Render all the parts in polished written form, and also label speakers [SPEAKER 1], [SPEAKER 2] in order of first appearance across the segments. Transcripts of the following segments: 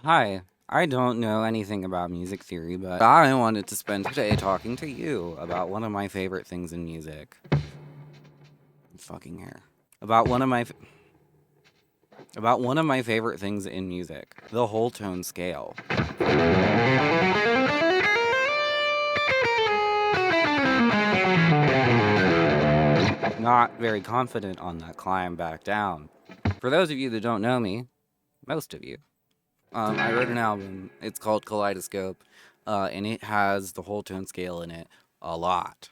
[SPEAKER 1] Hi, I don't know anything about music theory, but I wanted to spend today talking to you about one of my favorite things in music. Fucking hair. About one of my about one of my favorite things in music, the whole tone scale. Not very confident on that climb back down. For those of you that don't know me, most of you, I wrote an album. It's called Kaleidoscope, and it has the whole tone scale in it a lot.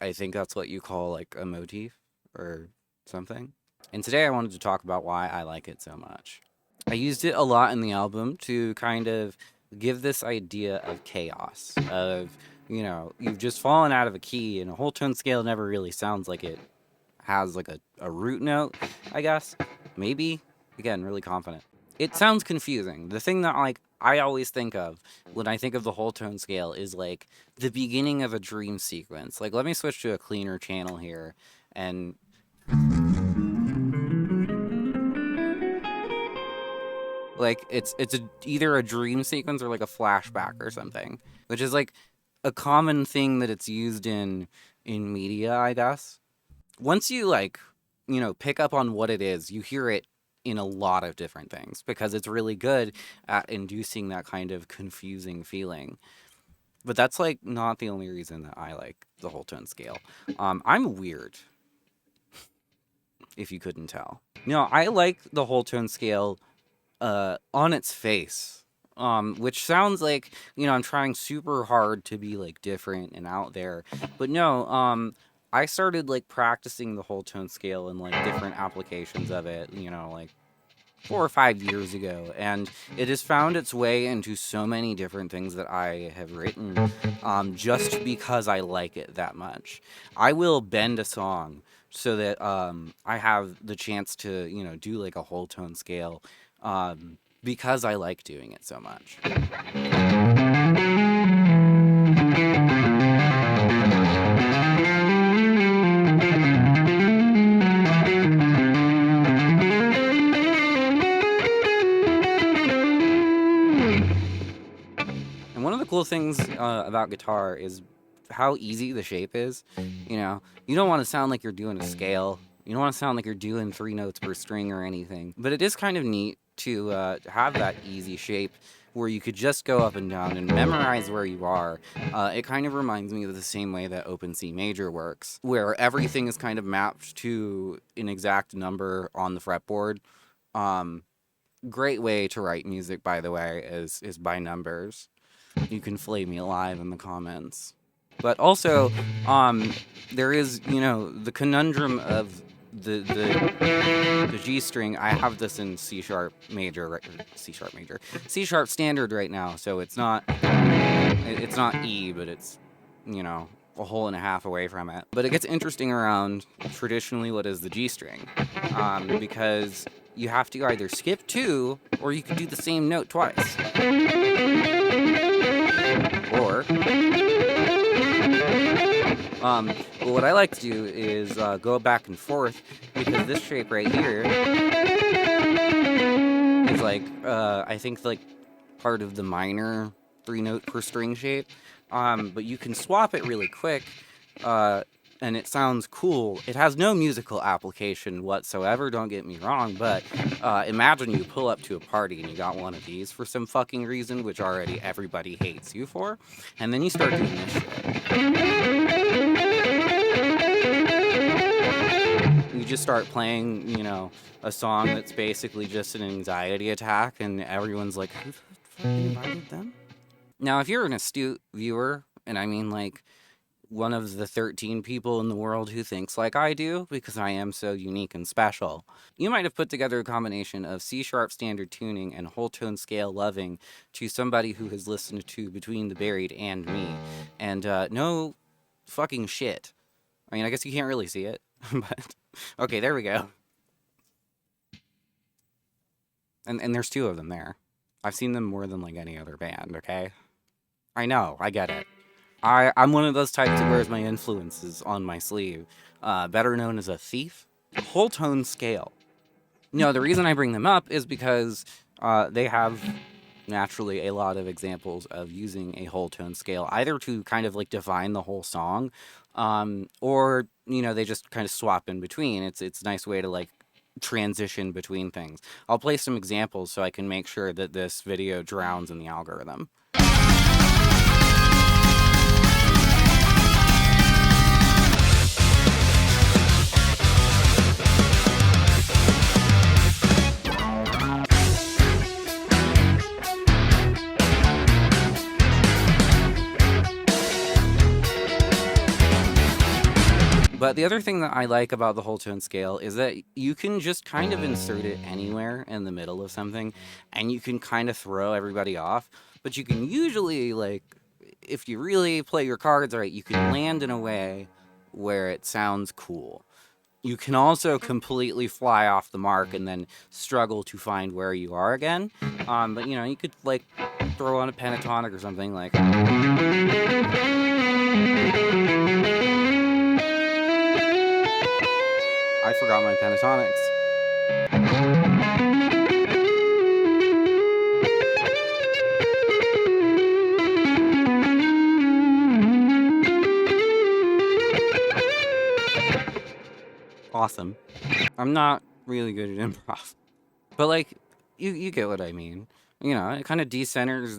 [SPEAKER 1] I think that's what you call like a motif or something. And today I wanted to talk about why I like it so much. I used it a lot in the album to kind of give this idea of chaos, of, you've just fallen out of a key and a whole tone scale never really sounds like it has like a root note, I guess. Maybe. Again, really confident. It sounds confusing. The thing that like I always think of when I think of the whole tone scale is like the beginning of a dream sequence. Like let me switch to a cleaner channel here and like either a dream sequence or like a flashback or something, which is like a common thing that it's used in media, I guess. Once you like, pick up on what it is, you hear it in a lot of different things because it's really good at inducing that kind of confusing feeling. But that's like not the only reason that I like the whole tone scale. I'm weird, if you couldn't tell. No, I like the whole tone scale on its face. Which sounds like, I'm trying super hard to be like different and out there. But no, I started like practicing the whole tone scale and like different applications of it, like 4 or 5 years ago, and it has found its way into so many different things that I have written, just because I like it that much. I will bend a song so that I have the chance to, do like a whole tone scale, because I like doing it so much. And one of the cool things about guitar is how easy the shape is. You don't want to sound like you're doing a scale. You don't want to sound like you're doing 3 notes per string or anything. But it is kind of neat to have that easy shape where you could just go up and down and memorize where you are. It kind of reminds me of the same way that Open C major works, where everything is kind of mapped to an exact number on the fretboard. Um, Great way to write music, by the way, is by numbers. You can flay me alive in the comments. But also, there is, the conundrum of the G string. I have this in C sharp major, C sharp major, C sharp standard right now. So it's not E, but it's, a hole and a half away from it. But it gets interesting around traditionally what is the G string, because you have to either skip two or you can do the same note twice. Or, well, what I like to do is go back and forth because this shape right here is like, I think like part of the minor 3 note per string shape. But you can swap it really quick, and it sounds cool. It has no musical application whatsoever, don't get me wrong, but imagine you pull up to a party and you got one of these for some fucking reason, which already everybody hates you for, and then you start doing this shit. You just start playing, a song that's basically just an anxiety attack, and everyone's like, who the fuck invited them? Now, if you're an astute viewer, and I mean like one of the 13 people in the world who thinks like I do, because I am so unique and special, you might have put together a combination of C sharp standard tuning and whole tone scale loving to somebody who has listened to Between the Buried and me. And no fucking shit. I mean, I guess you can't really see it, but okay, there we go. And there's two of them there. I've seen them more than like any other band, okay? I know, I get it. I'm one of those types that wears my influences on my sleeve, better known as a thief. Whole tone scale. No, the reason I bring them up is because they have naturally a lot of examples of using a whole tone scale, either to kind of like define the whole song, or they just kind of swap in between. It's a nice way to like transition between things. I'll play some examples so I can make sure that this video drowns in the algorithm. But the other thing that I like about the whole tone scale is that you can just kind of insert it anywhere in the middle of something, and you can kind of throw everybody off. But you can usually, like, if you really play your cards right, you can land in a way where it sounds cool. You can also completely fly off the mark and then struggle to find where you are again. But you could like throw on a pentatonic or something like. I forgot my pentatonics. Awesome. I'm not really good at improv, but like you get what I mean. It kind of decenters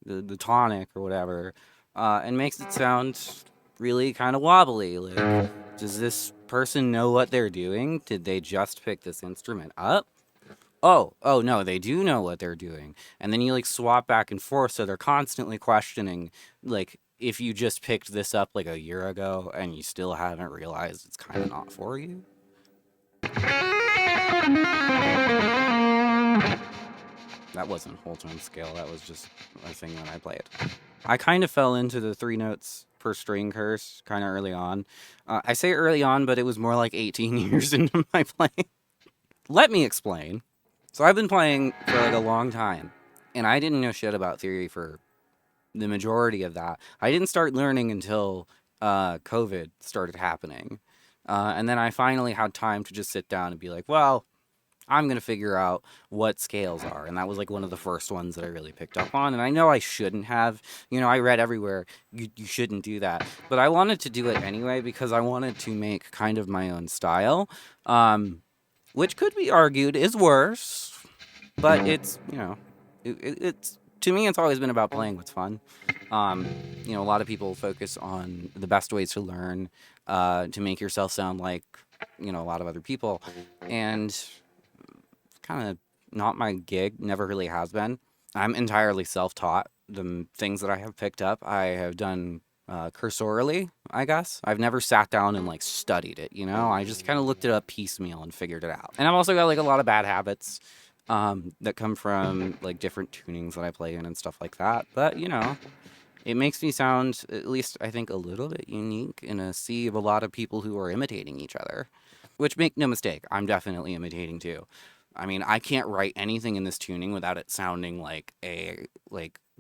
[SPEAKER 1] the tonic or whatever, and makes it sound really kind of wobbly. Like, does this person know what they're doing? Did they just pick this instrument up? Oh no, they do know what they're doing. And then you like swap back and forth, so they're constantly questioning, like, if you just picked this up like a year ago and you still haven't realized it's kind of not for you. That wasn't whole tone scale, that was just a thing that I played. I kind of fell into the 3 notes per string curse kind of early on. I say early on, but it was more like 18 years into my playing. Let me explain. So I've been playing for like a long time, and I didn't know shit about theory for the majority of that. I didn't start learning until COVID started happening. And then I finally had time to just sit down and be like, well, I'm going to figure out what scales are. And that was like one of the first ones that I really picked up on. And I know I shouldn't have. I read everywhere, you shouldn't do that. But I wanted to do it anyway because I wanted to make kind of my own style, which could be argued is worse. But it's, it's to me, it's always been about playing what's fun. A lot of people focus on the best ways to learn, to make yourself sound like, a lot of other people. And kind of not my gig, never really has been. I'm entirely self-taught. The things that I have picked up, I have done cursorily, I guess. I've never sat down and like studied it, I just kind of looked it up piecemeal and figured it out. And I've also got like a lot of bad habits that come from like different tunings that I play in and stuff like that. But it makes me sound, at least I think, a little bit unique in a sea of a lot of people who are imitating each other. Which, make no mistake, I'm definitely imitating too. I mean, I can't write anything in this tuning without it sounding like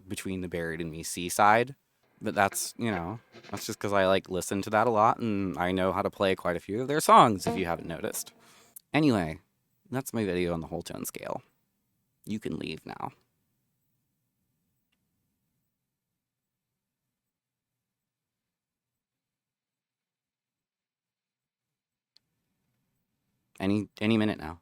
[SPEAKER 1] Between the Buried and Me seaside. But that's just because I like listen to that a lot and I know how to play quite a few of their songs, if you haven't noticed. Anyway, that's my video on the whole tone scale. You can leave now. Any minute now.